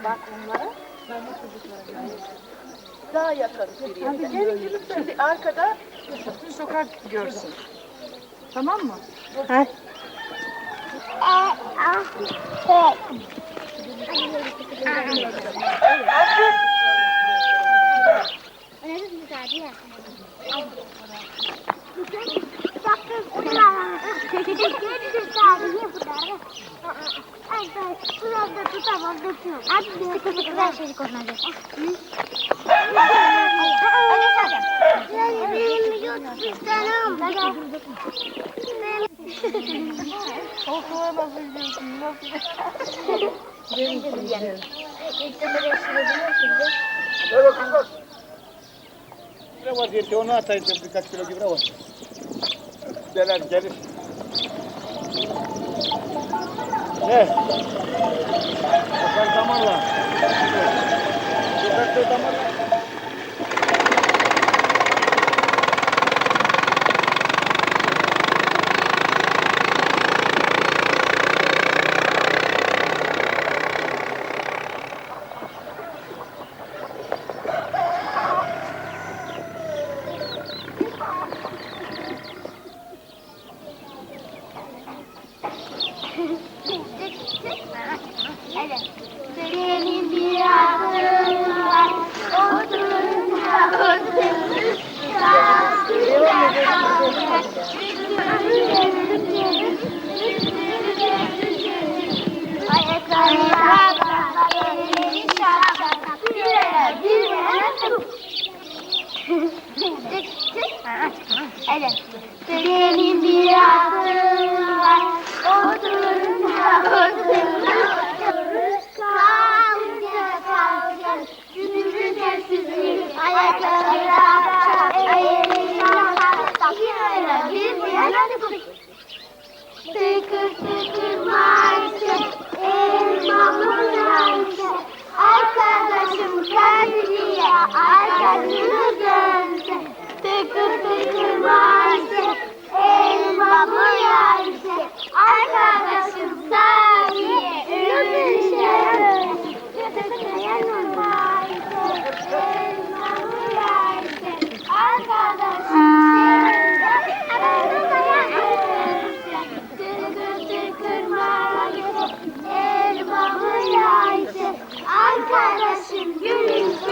Bak onlara. Daha yakın bir yere. Şimdi arkada Bütün sokak görsün. Tamam mı? Ha. Bravo kızlar. Ne var diye onu atayım birkaç kilo gübre var. Gelir gelir. Ne? Sokak damarla. Sokakta damarla. Benim bir aklım var, oturunca oturur, ayaklarına bırakma, elleri şapka, bir benim bir aklım var, oturunca oturur, kalınca, günümüzde sizin ayaklarına bırakma, elleri şapka, bir tıkır tıkır maalesef elmamın maalesef arkadaşım kendine arkasını dönse tıkır tıkır maalesef elmamın maalesef arkadaşım sahiye ölüşe tıkır maalesef elmamın maalesef arkadaşım arkadaşım gülünce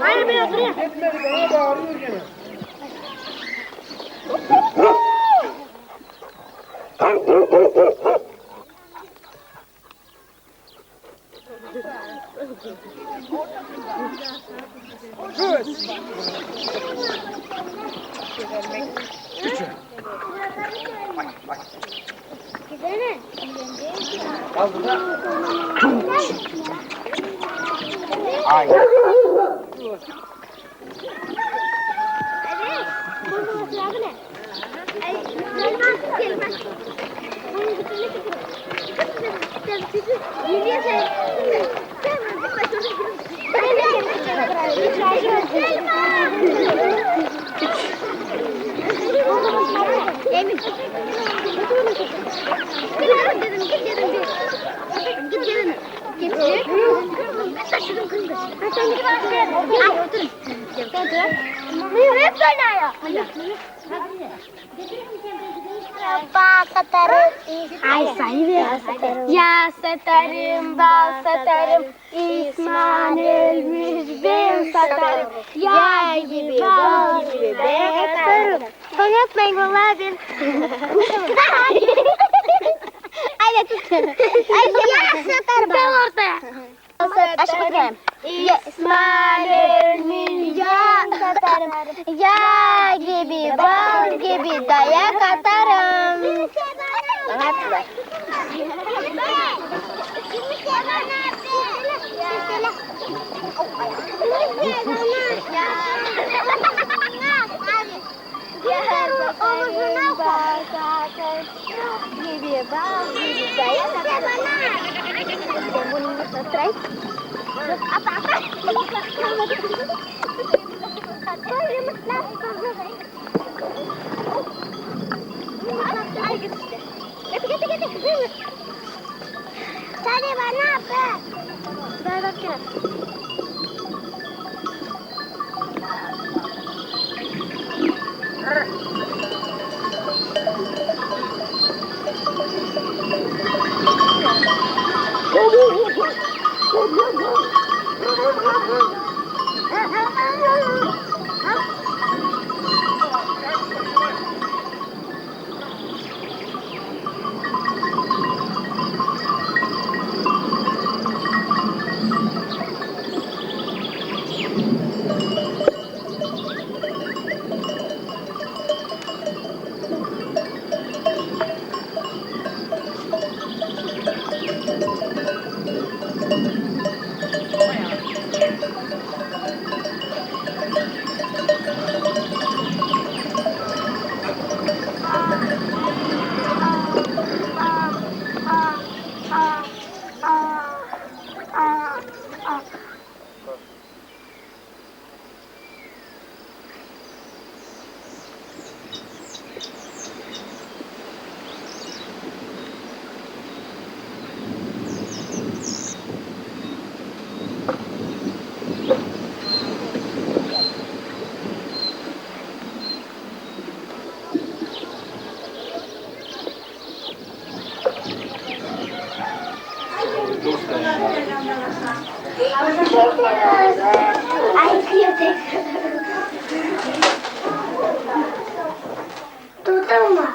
Hayır ben oturayım. Gitmedi bana bağırıyor gene. Ay. Ya satarım, bal satarım, İsmail ölmüş, ben satarım. Yağ gibi, bal gibi ben satarım. Oynatmayın vallahi ben. Aynen tut. Ya satarım. Ben ortaya. İsmail ölmüş, ya satarım. Yağ gibi. dayak atarım. Anlattılar. Tadi bana apa? Sudah kira. Ay, kıyafet. Tutulma.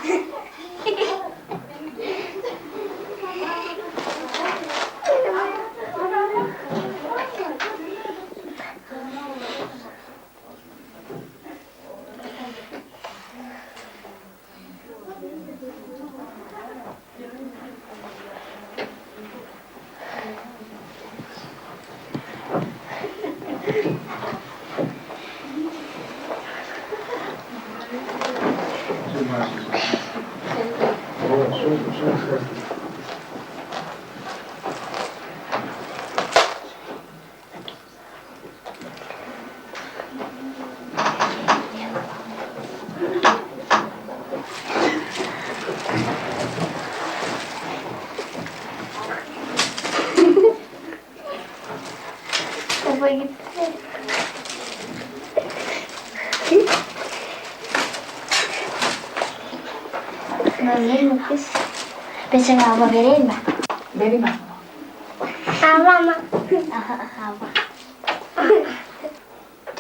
Baba gitti. Vereyim mi kız? Ben sana hava vereyim mi? Vereyim mi? Hava mı? Hava.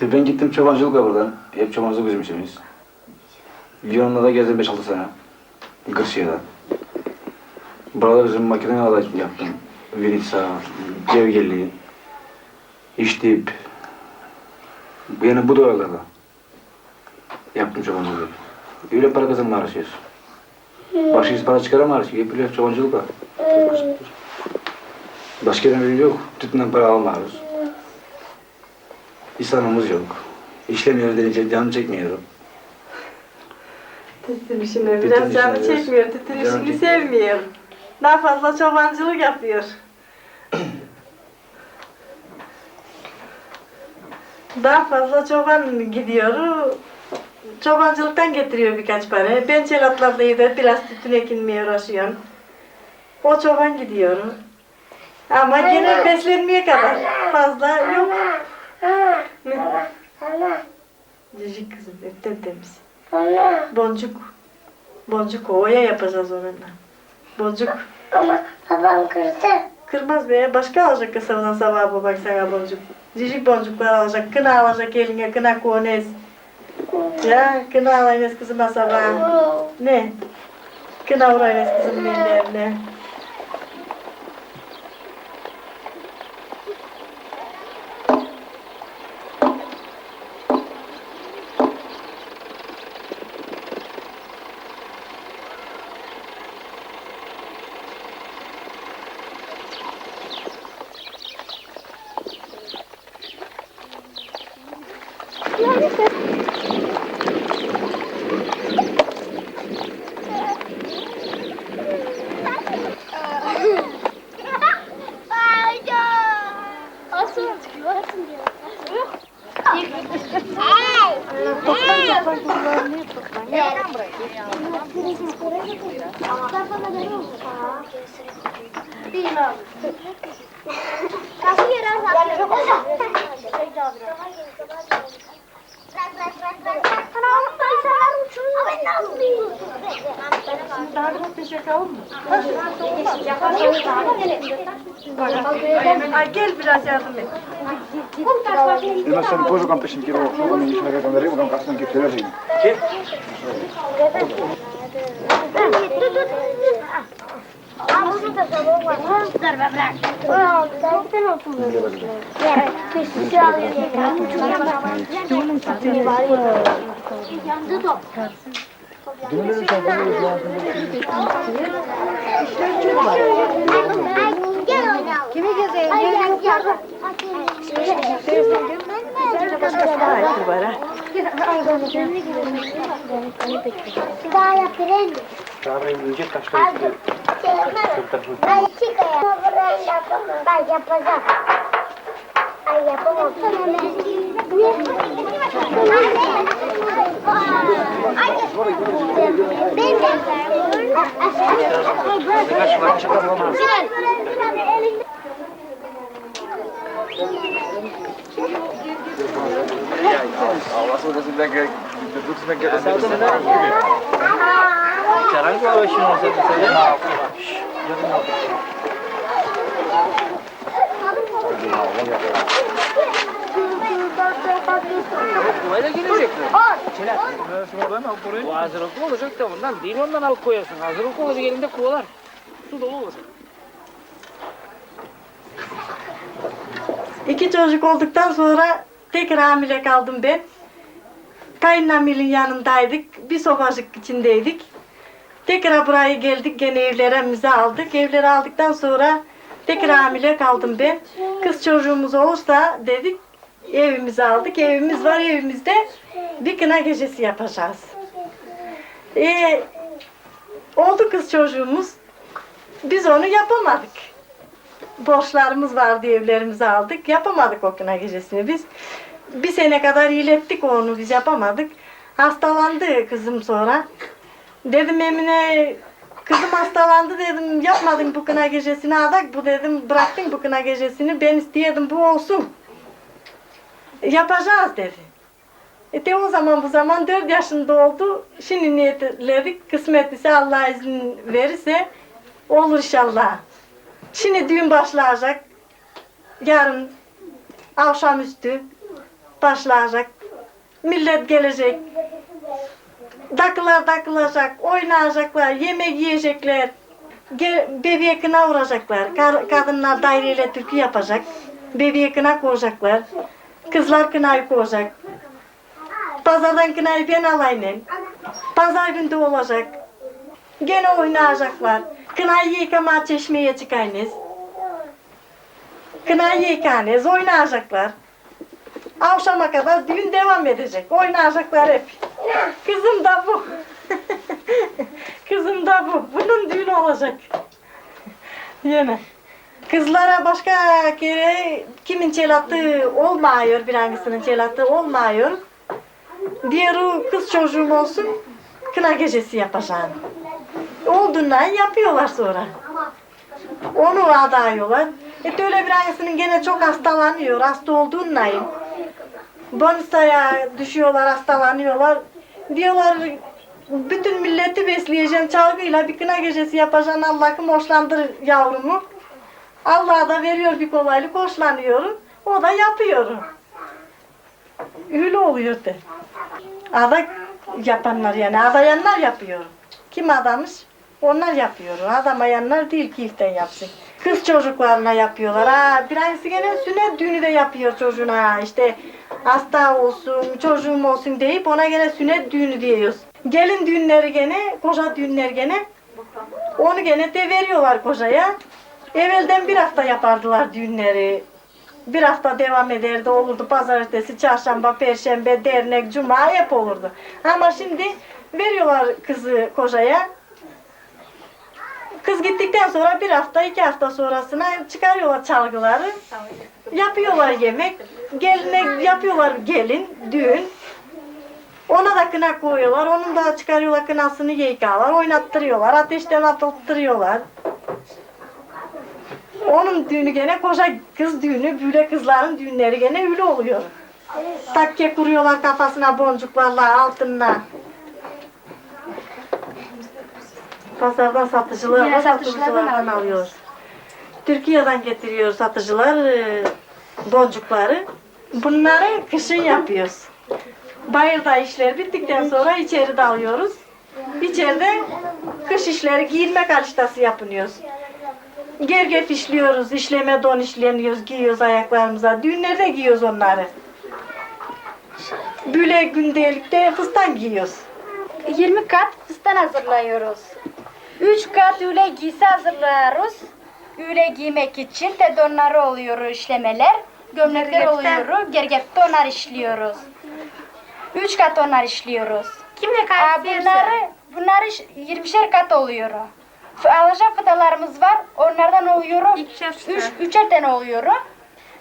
Ben gittim çobancılıkla buradan. Hep çobancılık bizim işimiz. Lyon'da da gezdim 5-6 sene. Kırşehir'de. Burada bizim makinelerle yaptım. Vinitsa, Cevgeli, İştip. Yani bu dönemlerde yaptım çobancılığı. Öyle para kazanmaya uğraşıyoruz. Başka para çıkaramıyoruz. Hep öyle çobancılıkla. Başka bir yok. Tütünden para almıyoruz. İslam'ımız yok. İşlemiyoruz denince canım çekmiyor. Tütün işini biraz canı çekmiyor. Tütün işini sevmiyor. Daha fazla çobancılık yapıyor. Daha fazla çoban gidiyor. Çobancılıktan getiriyor birkaç para. Ben çelatlarda da biraz tütün ekinmeye uğraşıyorum. O çoban gidiyor. Ama gene beslenmeye kadar fazla yok. Cicik kızım, hepten temiz. Boncuk. Boncuk oya yapacağız onunla. Boncuk. Ama babam kırdı. Kırmaz be. Başka alacak kasabadan sabah babak sana boncuk. Cicik boncuklar alacak. Kına alacak eline. Kına konez. Ya kına alayınız kızıma sabah. Ne? Kına vurayınız kızımın ellerine. doldurlarını toplan. Gel lan buraya. Nasıl yer Daha biraz teşekkür mı? Ay gel biraz yardım et. Io non sono poso quanto sentire quando mi dice che quando arrivo con cazzo anche te la rima. Kimi geziyor? Ay var ha. Daha yapırın. Ay çıkaya. Ben yapacağım. Ay yapamam. Ben Allah'ın odası bile gerek. Dursun gerek. Sekarang gua harus nonton saya. Böyle gelecekler. Bu hazırlıklı olacak da bundan değil ondan alıp koyarsın. Hazırlıklı olacak elinde kovalar. Su dolu olacak. İki çocuk olduktan sonra tekrar hamile kaldım ben. Kayınannemin yanındaydık. Bir sobacık içindeydik. Tekrar buraya geldik. Gene evlerimizi aldık. Evleri aldıktan sonra tekrar hamile kaldım ben. Kız çocuğumuz olursa dedik evimizi aldık. Evimiz var, evimizde bir kına gecesi yapacağız. Oldu kız çocuğumuz. Biz onu yapamadık. Borçlarımız vardı, evlerimizi aldık. Yapamadık o kına gecesini biz. Bir sene kadar iyilettik onu, biz yapamadık. Hastalandı kızım sonra. Dedim Emine, kızım hastalandı dedim, yapmadın bu kına gecesini adak, bu dedim, bıraktın bu kına gecesini, ben istiyordum bu olsun. Yapacağız dedi. O zaman bu zaman 4 yaşında oldu. Şimdi niyetledik, kısmetlisi Allah izin verirse olur inşallah. Şimdi düğün başlayacak. Yarın akşamüstü başlayacak. Millet gelecek. Dakılar takılacak, oynayacaklar, yemek yiyecekler. Bebeğe kına vuracaklar. Kadınlar daireyle türkü yapacak. Bebeğe kına koyacaklar. Kızlar kınayı koyacak. Pazardan kınayı ben alayım. Pazar günde olacak. Gene oynayacaklar. Kınayı yıkama çeşmeye çıkayınız. Kınayı yıkanız, oynayacaklar. Akşama kadar düğün devam edecek. Oynayacaklar hep. Kızım da bu. Kızım da bu. Bunun düğünü olacak. Yine. Kızlara başka kere kimin çelatı olmuyor, bir hangisinin çelatı olmuyor. Diğeri kız çocuğum olsun, kına gecesi yapacağım. Olduğundan yapıyorlar sonra. Onu adayıyorlar. Öyle bir hangisinin gene çok hastalanıyor, hasta olduğundan. Bonusaya düşüyorlar, hastalanıyorlar. Diyorlar, bütün milleti besleyeceğim çalgıyla bir kına gecesi yapacağım, Allah'ım hoşlandır yavrumu. Allah da veriyor bir kolaylık, hoşlanıyorum. O da yapıyor. Öyle oluyor de. Ada yapanlar yani, adayanlar yapıyor. Kim adamış? Onlar yapıyor. Adamayanlar değil ki ilkten yapsın. Kız çocuklarına yapıyorlar. Birisi gene sünnet düğünü de yapıyor çocuğuna. İşte hasta olsun, çocuğum olsun deyip ona gene sünnet düğünü diyoruz. Gelin düğünleri gene, koca düğünler gene. Onu gene de veriyorlar kocaya. Evvelden bir hafta yapardılar düğünleri. Bir hafta devam ederdi, olurdu pazartesi, çarşamba, perşembe, dernek, cuma hep olurdu. Ama şimdi veriyorlar kızı kocaya. Kız gittikten sonra bir hafta, 2 hafta sonrasına çıkarıyorlar çalgıları. Yapıyorlar yemek, geline yapıyorlar gelin, düğün. Ona da kına koyuyorlar. Onun da çıkarıyorlar kınasını yıkıyorlar. Oynattırıyorlar. Ateşten atılttırıyorlar. Onun düğünü gene koca kız düğünü. Böyle kızların düğünleri gene öyle oluyor. Takke kuruyorlar kafasına boncuklarla, altınla. Pazardan satıcılarla satıcılardan alıyoruz. Türkiye'den getiriyor satıcılar boncukları. Bunları kışın yapıyoruz. Bayırda işler bittikten sonra içeri alıyoruz. İçeride kış işleri giyinme karıştası yapıyoruz. Gergef işliyoruz, işleme don işleniyoruz, giyiyoruz ayaklarımıza. Düğünlerde giyiyoruz onları. Böyle gündelikte fıstan giyiyoruz. 20 kat fıstan hazırlıyoruz. 3 kat üle giysi hazırlıyoruz. Üle giymek için de donları oluyor işlemeler. Gömlekler oluyor. Gergefte onlar işliyoruz. 3 kat onlar işliyoruz. Kimle karşı Bunları 20'şer kat oluyor. Alacak fıtalarımız var. Onlardan oluyor. Üçer tane oluyor.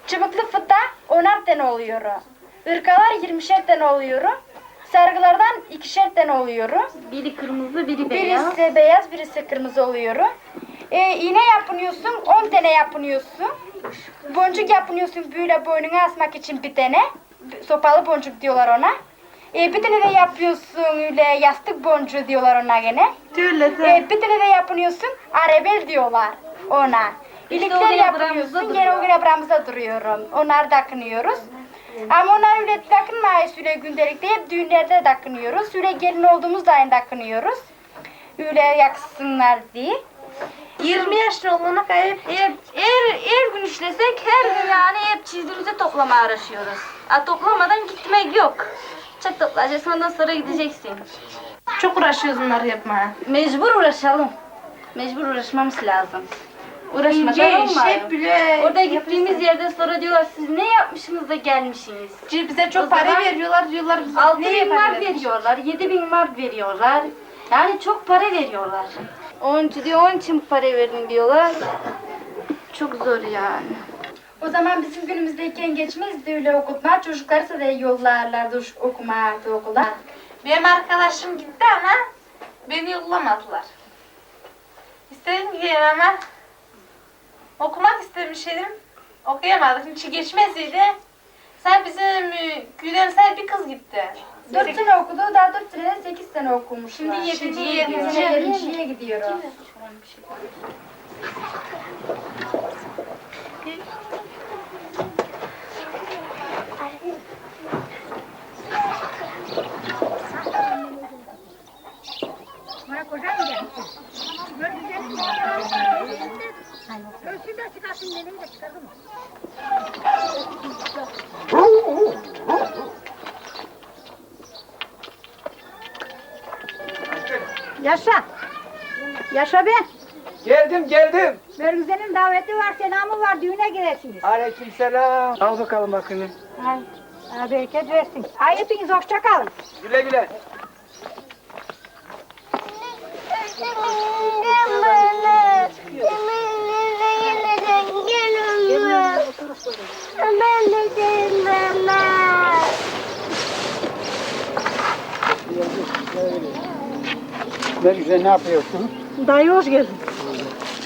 Çubuklu fıta 10'ar tane oluyor. Irkalar 20'şer tane oluyor. Sargılardan 2'şer tane oluyor. Biri kırmızı, biri beyaz. Birisi beyaz, birisi kırmızı oluyor. İğne yapıyorsun, 10 tane yapıyorsun. Boncuk yapıyorsun böyle boynuna asmak için bir tane. Sopalı boncuk diyorlar ona. Bir tane de yapıyorsun öyle yastık boncuğu diyorlar ona gene. Bir tane de yapıyorsun arebel diyorlar ona. İlikler yapıyorsun gene o güne buramıza duruyorum. Onları takınıyoruz. Ama onlar öyle takınmayız öyle gündelikte hep düğünlerde takınıyoruz. Öyle gelin olduğumuzda aynı takınıyoruz. Öyle yaksınlar diye. 20 yaşlı olana kadar her gün işlesek her gün yani hep çizdiğimizi toplamaya uğraşıyoruz. Toplamadan gitmek yok. Çok toplayacaksın ondan sonra gideceksin. Çok uğraşıyoruz bunları yapmaya. Mecbur uğraşalım. Mecbur uğraşmamız lazım. Uğraşmadan olmuyor. Orada gittiğimiz yerde sonra diyorlar siz ne yapmışsınız da gelmişsiniz. Bize çok para veriyorlar diyorlar. 6.000 mark veriyorlar, 7.000 mark veriyorlar. Yani çok para veriyorlar. Onun için para verin diyorlar. Çok zor yani. O zaman bizim günümüzdeyken geçmezdi öyle okutma. Çocuklarsa da yollarlardı okumaya okulda. Benim arkadaşım gitti ama beni yollamadılar. İstedim ki ama okumak istemiştim. Okuyamadık. Hiç geçmeseydi sen bizim köyden sen bir kız gitti. 4 sene okudu, daha 4 sene 8 sene okumuş. Şimdi 7'ye yedinciye gidiyor. Yaşa. Yaşa be. Geldim. Merguze'nin daveti var, selamı var, düğüne gidersiniz. Aleykümselam. Al bakalım bakını. Bereket versin. Ay hepiniz hoşça kalın. Güle güle. Ne güzel ne yapıyorsun? Dayı hoş geldin.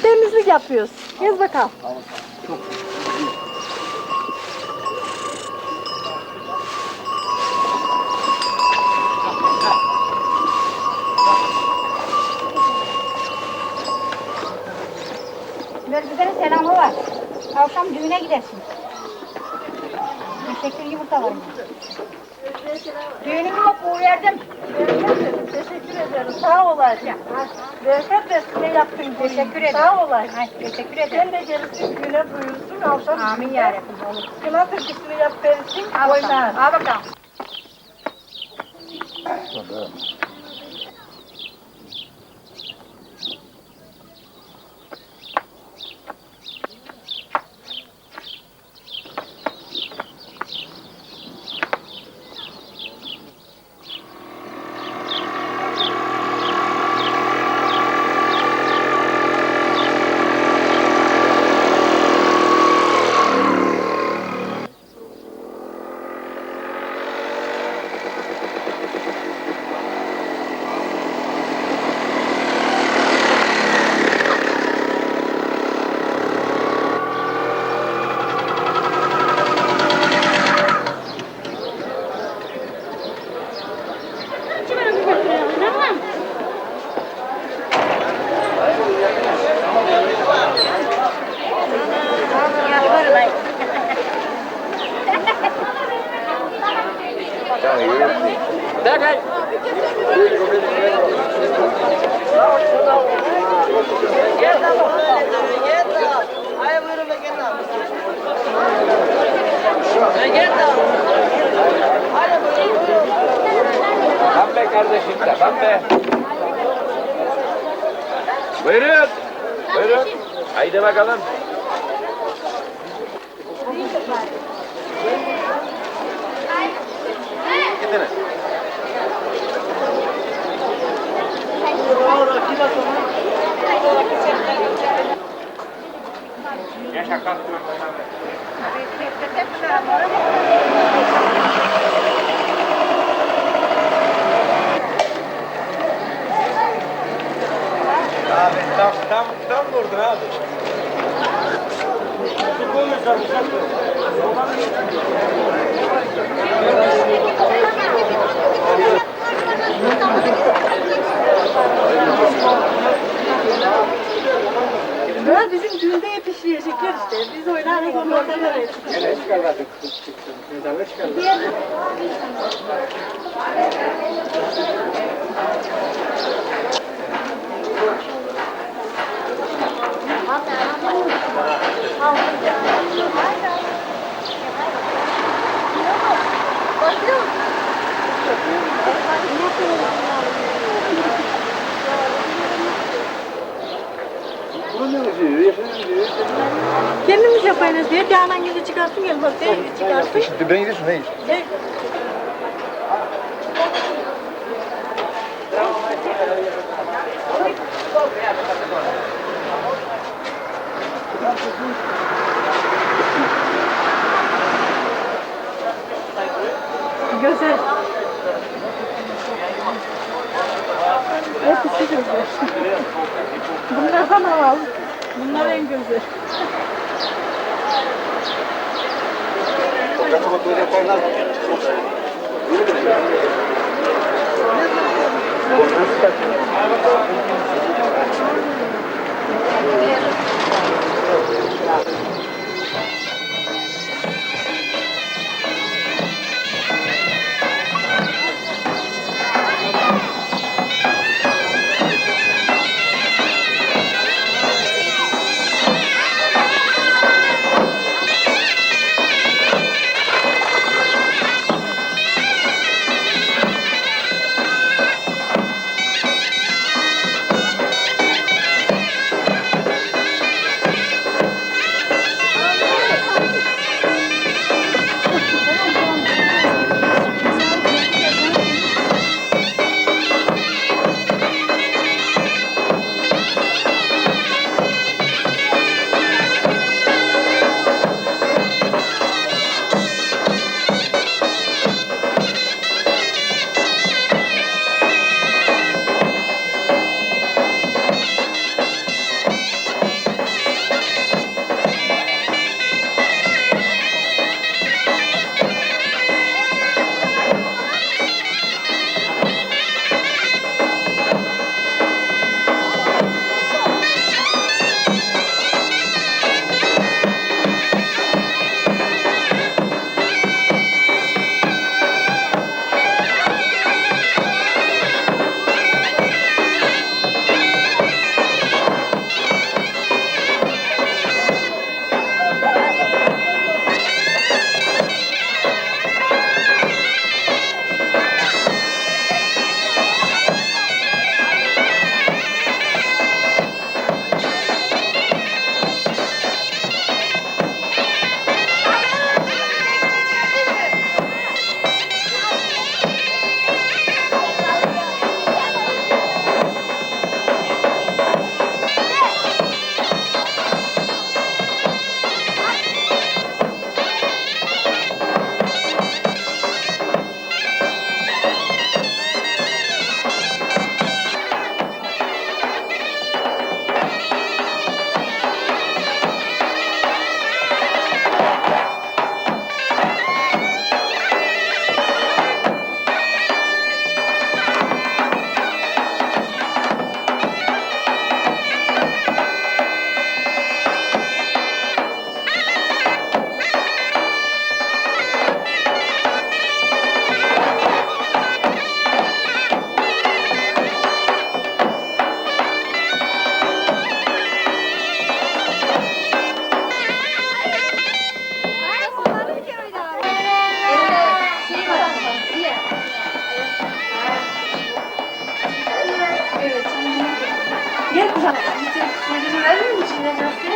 Temizlik yapıyoruz. Gez bakalım. Merguze'nin selamı var. Akşam düğüne gidersiniz. Teşekkür yumurtalarım. Düğünümü yok, verdim. Teşekkür ederim. Sağ olayım. Bereket versin ne yaptın. Teşekkür ederim. Sağ olayım. Teşekkür Sen ederim. de gelirsin güne buyursun. Akşam Amin yarabbim. Olur. kına türküsünü yap verirsin. Al bakalım. Oynar. Al bakalım. be. Buyurun. Buyurun. Haydi bakalım. Gidene. Yaşa kalk. Abi tam vurdun abi. Böyle bizim düğünde hep işleyecekler işte. Biz oynarız onlardan veririz. Gene çıkar zaten. Mezarla çıkar. Bunu ne diyor? Yaşını diyor. Kendimiz yapayız diye Canan gibi çıkarsın gelmez diye çıkarsın. Şimdi ben gidiyorsun ne iş? Güzel. Hepsi güzel. Bunlardan alalım. Bunlar en güzel. Evet. Gel kuzum. Sözünü verir misin Necati?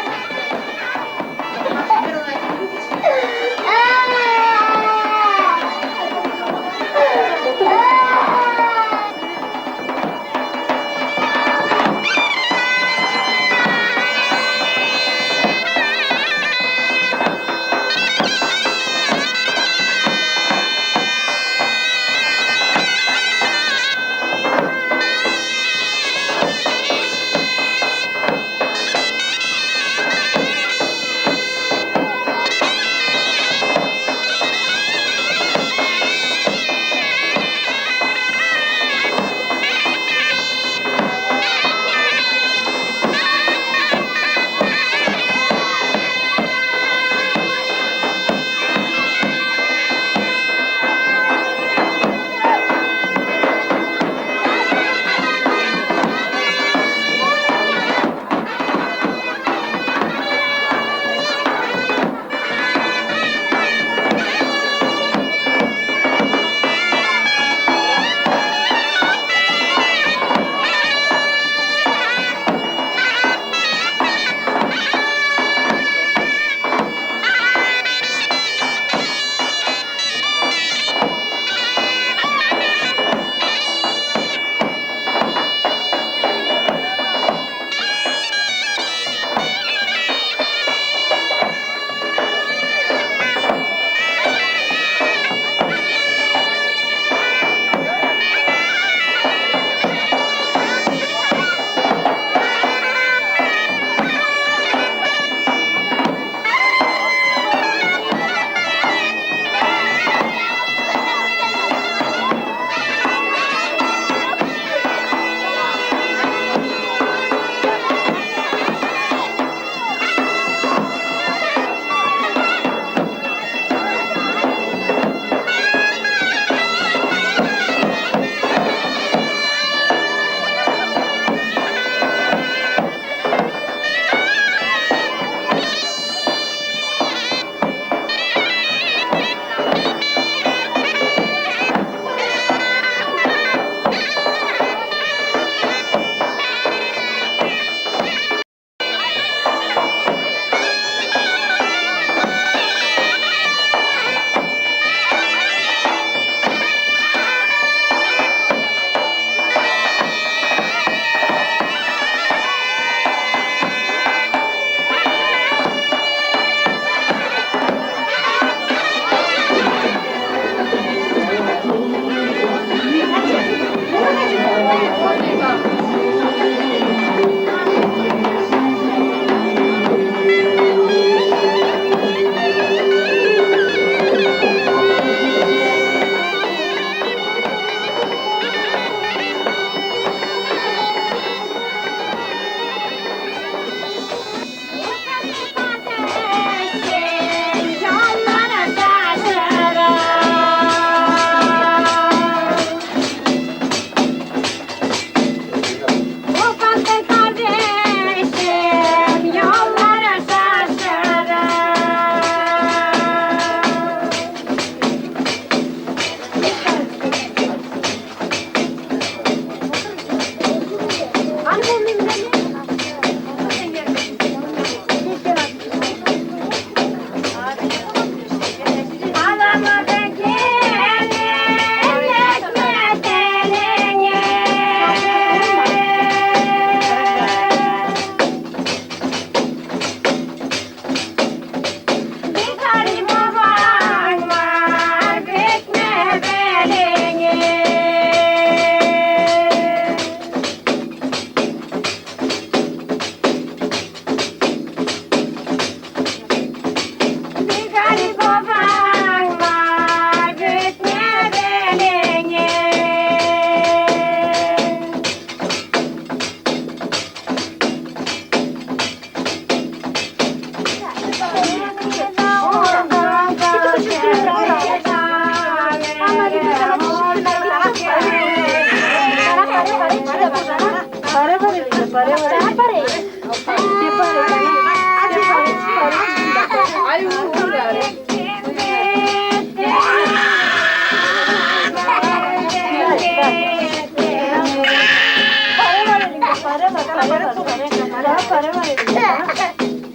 Para var elimde.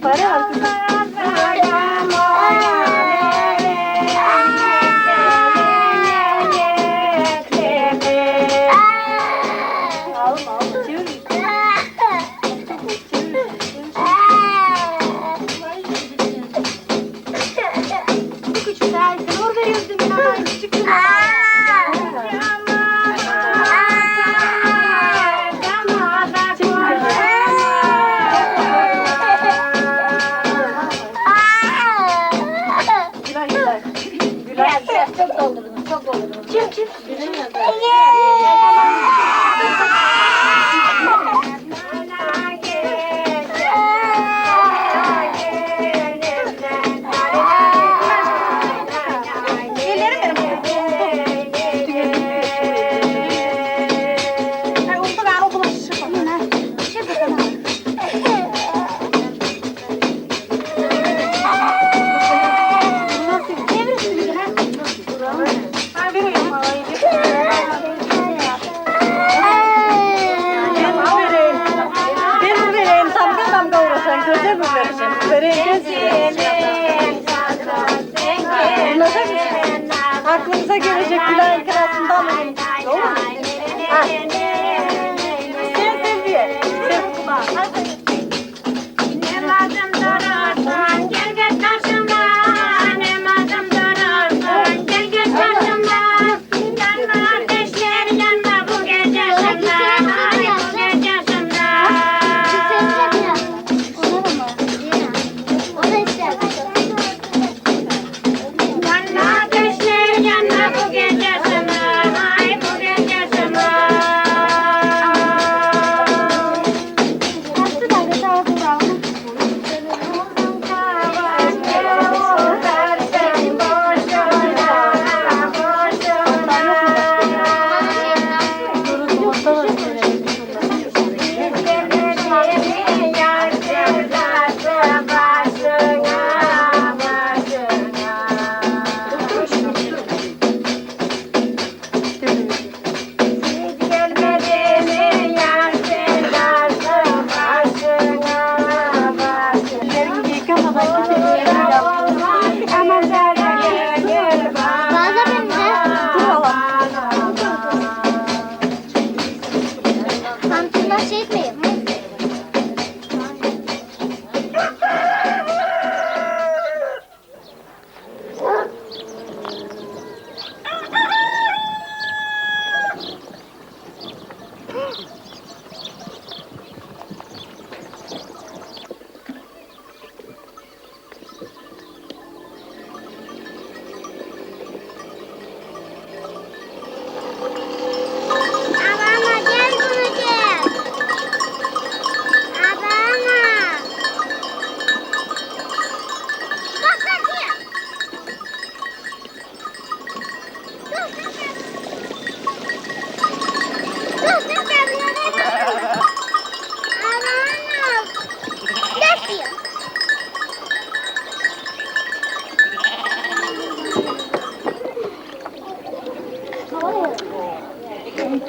Para var kızım. Alma alma çevir. Küçük daha zor veriyorsun bana. Küçük Çok doldurdum, çok doldurdum. Ben vereyim damga damga uğraşan göze mi verirsin? Vereyim aklınıza gelecek Gülay'ın kirasından mı? Olur mu? Sen Selviye.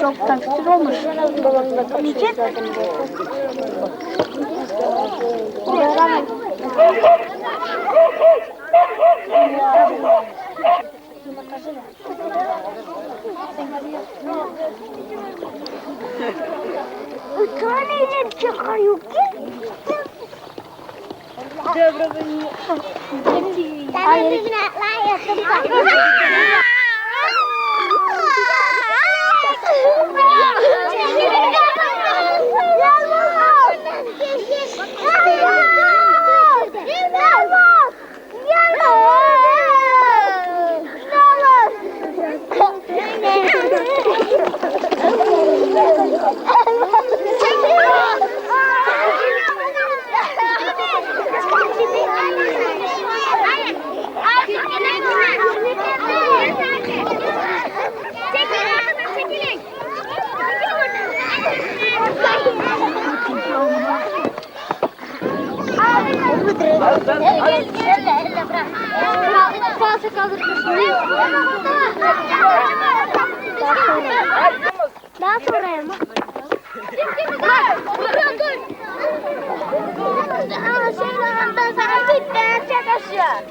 Çok da küçük olmuş. Niçin? Taneyle çıkıyor ki. Daha sonra mı? Dur. aşağı.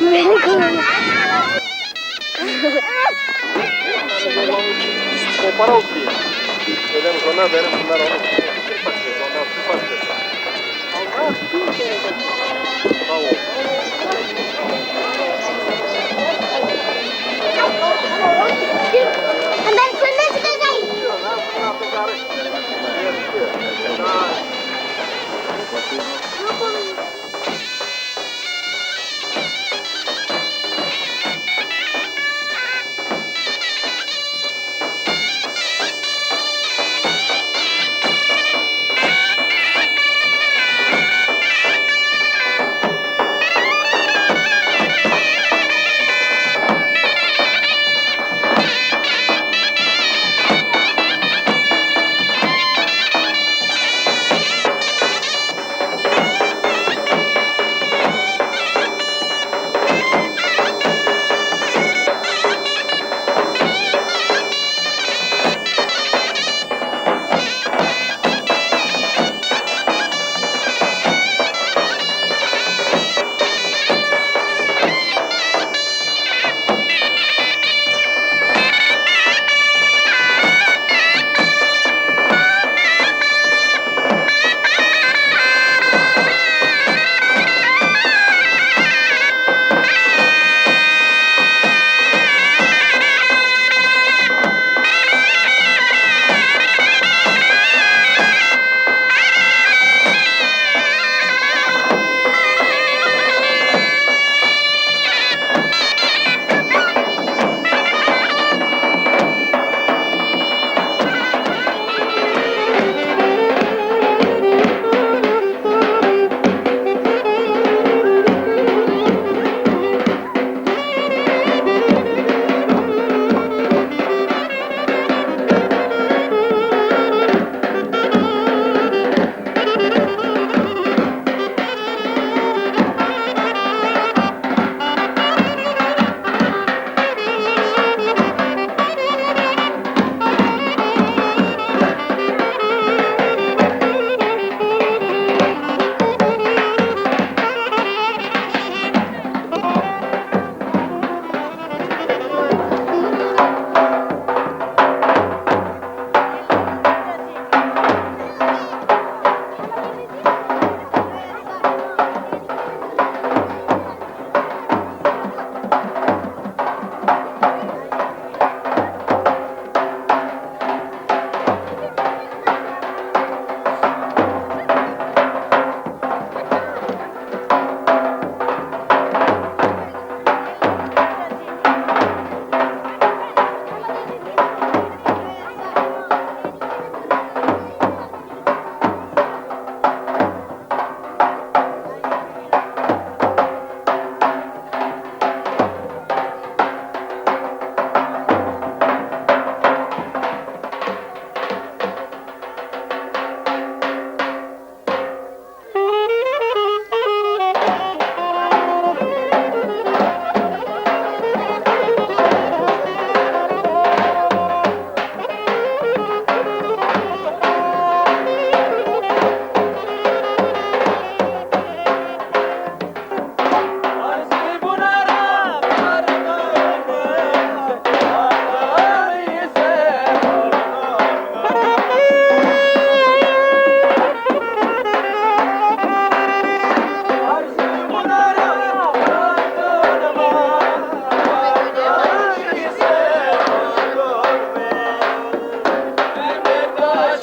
Beni koyun. Kopar olsun diye. Öden sonra benim bunlar onu sıfır ondan sıfır. Ben sonra çıkacağım. Taş